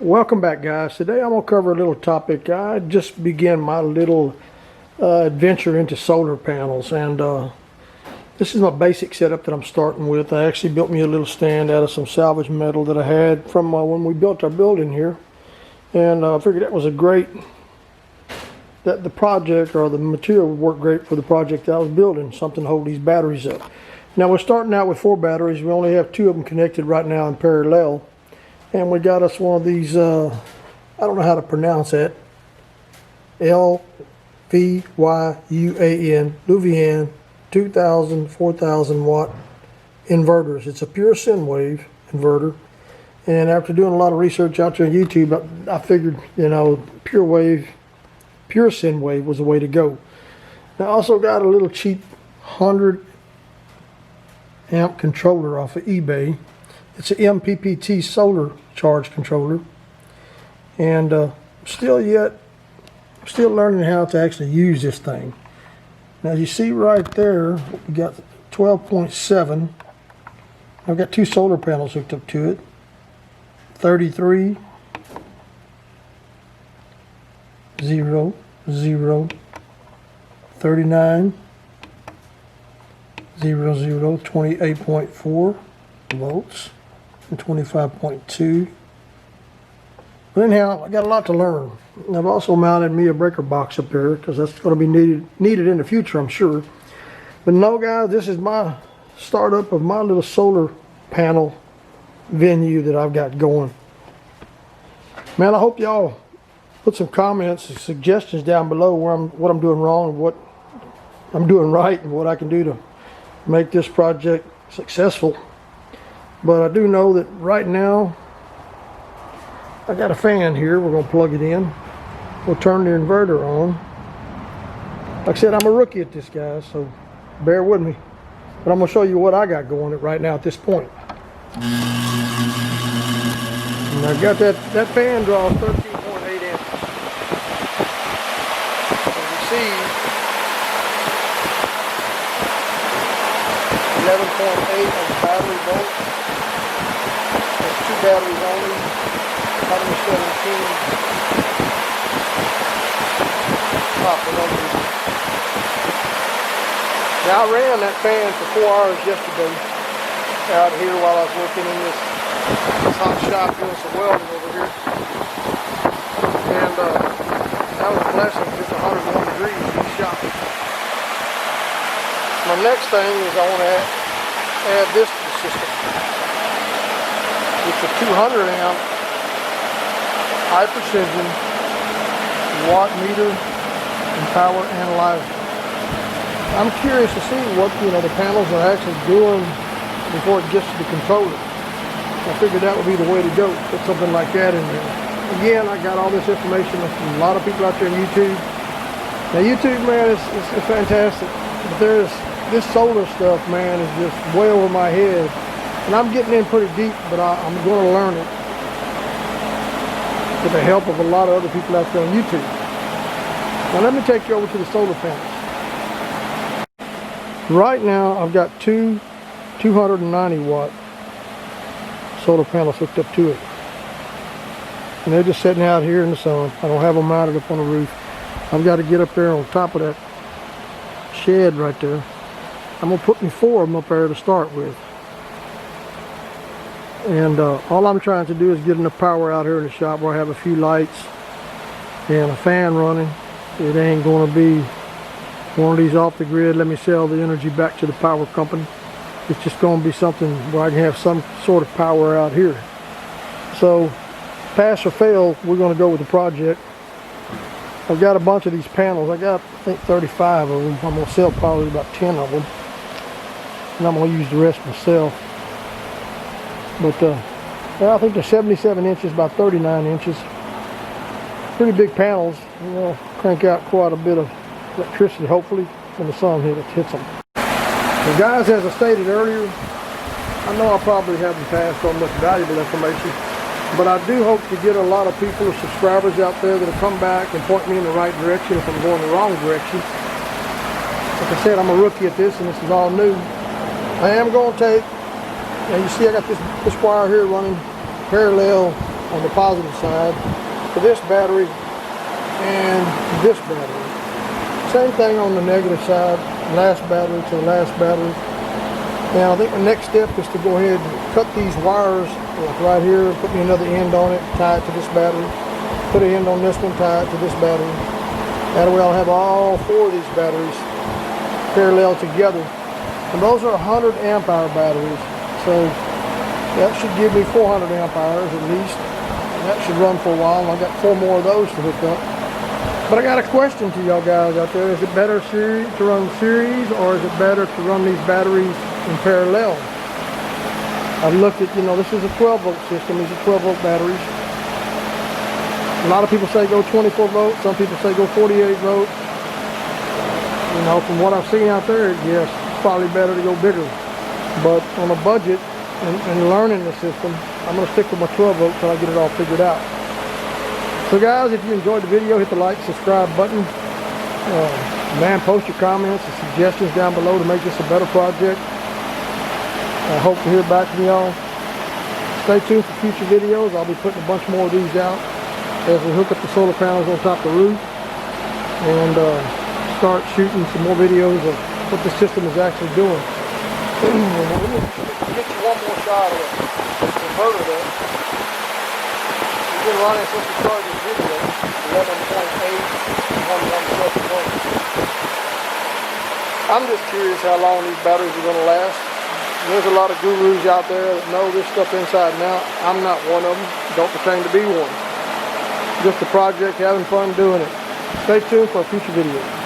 Welcome back, guys. Today I'm going to cover a little topic. I just began my little adventure into solar panels, and this is my basic setup that I'm starting with. I actually built me a little stand out of some salvage metal that I had from when we built our building here, and I figured that was that the project or the material would work great for the project that I was building, something to hold these batteries up. Now we're starting out with 4 batteries. We only have 2 of them connected right now in parallel. And we got us one of these, I don't know how to pronounce that, Luvian 2000, 4000 watt inverters. It's a pure sine wave inverter. And after doing a lot of research out there on YouTube, I figured, pure sine wave was the way to go. I also got a little cheap 100 amp controller off of eBay. It's an MPPT solar charge controller, and still learning how to actually use this thing. Now you see right there, we got 12.7. I've got 2 solar panels hooked up to it. 33, 0, 0, 39, 0, 0, 28.4 volts. 25.2. But anyhow, I got a lot to learn. I've also mounted me a breaker box up there because that's going to be needed in the future, I'm sure. But no, guys, this is my startup of my little solar panel venue that I've got going. Man, I hope y'all put some comments and suggestions down below what I'm doing wrong and what I'm doing right and what I can do to make this project successful. But I do know that right now I got a fan here. We're going to plug it in. We'll turn the inverter on. Like I said, I'm a rookie at this, guys, so bear with me. But I'm going to show you what I got going right now at this point. And I got that fan draws 13.8 amps. As you see, 11.8 of the battery volts. There's 2 batteries only, 117 copper numbers. Now I ran that fan for 4 hours yesterday out here while I was working in this hot shop doing some welding over here. And that was a blessing, just 101 degrees in the shop. My next thing is I want to add this to the system. It's a 200 amp high precision watt meter and power analyzer. I'm curious to see what the panels are actually doing before it gets to the controller. I figured that would be the way to go. Put something like that in there. Again, I got all this information from a lot of people out there on YouTube. Now YouTube, man, is fantastic. But this solar stuff, man, is just way over my head. And I'm getting in pretty deep, but I'm going to learn it with the help of a lot of other people out there on YouTube. Now let me take you over to the solar panels. Right now, I've got 2 290 watt solar panels hooked up to it. And they're just sitting out here in the sun. I don't have them mounted up on the roof. I've got to get up there on top of that shed right there. I'm going to put me 4 of them up there to start with. And all I'm trying to do is get enough power out here in the shop where I have a few lights and a fan running. It ain't going to be one of these off the grid, let me sell the energy back to the power company. It's just going to be something where I can have some sort of power out here. So, pass or fail, we're going to go with the project. I've got a bunch of these panels. I got, I think, 35 of them. I'm going to sell probably about 10 of them. And I'm going to use the rest myself. But I think they're 77 inches by 39 inches. Pretty big panels. They'll crank out quite a bit of electricity, hopefully, when the sun hits them. So guys, as I stated earlier, I know I probably haven't passed on much valuable information, but I do hope to get a lot of people or subscribers out there that'll come back and point me in the right direction if I'm going the wrong direction. Like I said, I'm a rookie at this, and this is all new. I am going to take, and you see I got this wire here running parallel on the positive side to this battery and this battery. Same thing on the negative side, last battery to the last battery. Now I think the next step is to go ahead and cut these wires, like right here, put me another end on it, tie it to this battery, put an end on this one, tie it to this battery. That way I'll have all four of these batteries parallel together. And those are 100 amp hour batteries, so that should give me 400 amp hours at least. And that should run for a while. I've got 4 more of those to hook up. But I got a question to y'all guys out there. Is it better to run series, or is it better to run these batteries in parallel? I've looked at, this is a 12 volt system. These are 12 volt batteries. A lot of people say go 24 volt. Some people say go 48 volt. From what I've seen out there, yes, it's probably better to go bigger. But on a budget and learning the system, I'm going to stick with my 12 volt until I get it all figured out. So guys, if you enjoyed the video, hit the like, subscribe button. Post your comments and suggestions down below to make this a better project. I hope to hear back from y'all. Stay tuned for future videos. I'll be putting a bunch more of these out as we hook up the solar panels on top of the roof and start shooting some more videos of what the system is actually doing. Let me get you one more shot of the inverter there. We've been running since we started this video, 11.8 on 1 volt. I'm just curious how long these batteries are going to last. There's a lot of gurus out there that know this stuff inside and out. I'm not one of them. Don't pretend to be one. Just a project, having fun doing it. Stay tuned for a future video.